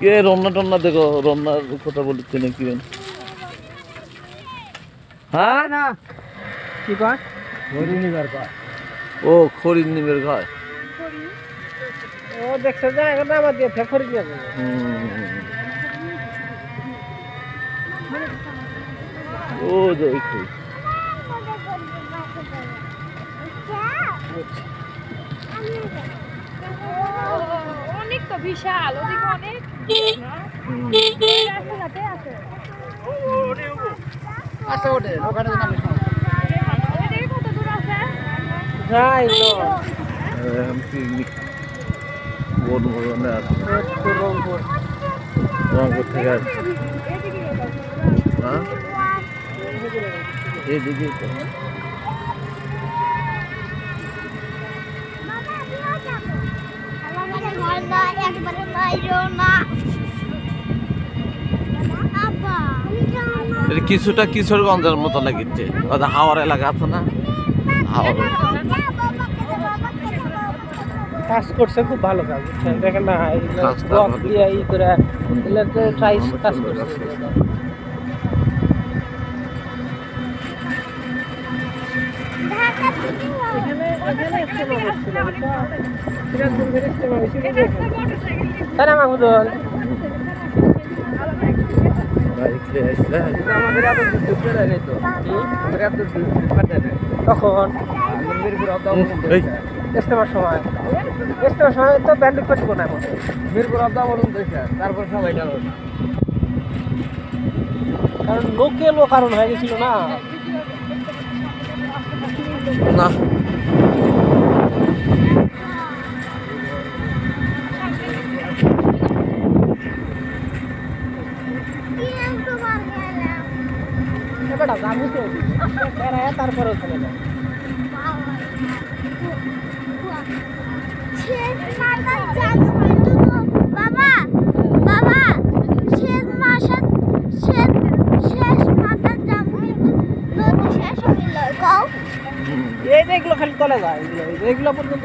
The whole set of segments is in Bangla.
কে রমনা টন্না দেখো, রমনার কথা বলছে নাকি? হ্যাঁ না কি কয় হরিণীবার কয়। ও খরির নিমের ঘর। ও দেখছো যে এখন আমার দিয়ে ফেফড়ি নিয়ে যাবে। ও যে একটু অনেক তো বিশাল, ওদিকে অনেক রাস্তাঘাটে আছে। আচ্ছা ওঠে ওখানে নামে ওদিকে কত দূর আছে? যাই তো পিকনিক বোট ভবনে আছে, রংপুর রংপুর থেকে আসছে। এদিকে হ্যাঁ এইদিকেই তো। এটা কিছুটা কিশোরগঞ্জের মতো লাগিচ্ছে, হাওড় এলাকা আছে না, হাওড়। কাজ করছে, খুব ভালো কাজ বুঝছেন। দেখেন না কাজটা ব্লক ভালো। দিয়ে ই করে এগুলো তো ট্রাই কাজ করছে। এখানে এখানে ইস্তেমা হচ্ছিল, সিরাজগঞ্জের ইস্তেমা হয়েছিল। তাই না মাহমুদুল? আমাদের এত যুদ্ধ করে নাই তো, আমাদের এত তখন এই ইস্তেমার সময়, ইস্তেমার সময় তো ব্যান্ড করবো না এখন মিরপুর আবদা বলুন দেখে তারপর সবাই গেল, কারণ লোকে লোকারণ হয়ে গেছিল না। না বেটা জানি তো বেড়ায় তারপরে ওখানে যাও। বাবা বাবা শেষ মাসে শেষ মাথার জাম কিন্তু নদী শেষ হইল কও এই যে এগুলো খালি তলে যায়, এগুলো পর্যন্ত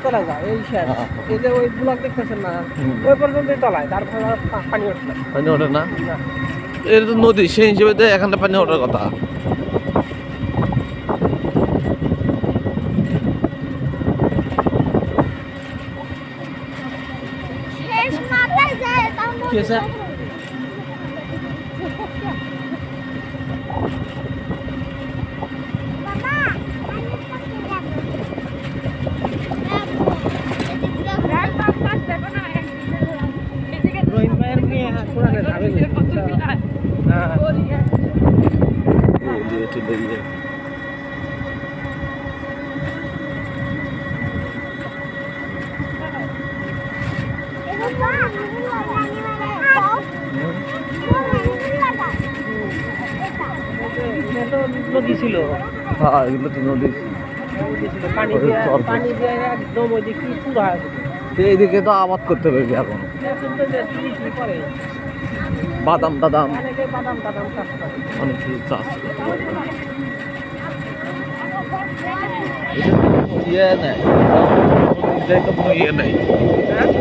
তলে যায়। এই শেষ এই যে ওই ব্লক দেখতেছেন না, ওই পর্যন্তই তলায়, তারপর আর পানি ওঠে না। পানি ওঠে না, এটা তো নদী, সেই হিসেবে তো এখানটা পানি ওঠার কথা। শেষ মাথায় যায় তাও কি আছে? বাবা আমি কোথায় যাব দেখো না, এদিকে রহিম ভাইয়ের মেয়ে কোরআনে যাবে হ্যাঁ চলে গিয়ে এটা তো নদী ছিল, হ্যাঁ এগুলো তো নদী। নদী ছিল, পানি দিয়ে একদম ওই দিকে পুরো হয়ে গেছে। এইদিকে তো আবাদ করতে পারবি এখন, এখন তো যে কি করে বাদাম টাদাম অনেকে বাদাম টাদাম চাষ করে। অনেক কিছু চাষ করতে পারবে। ইয়ে নেই, কোনো ইয়ে নেই। হ্যাঁ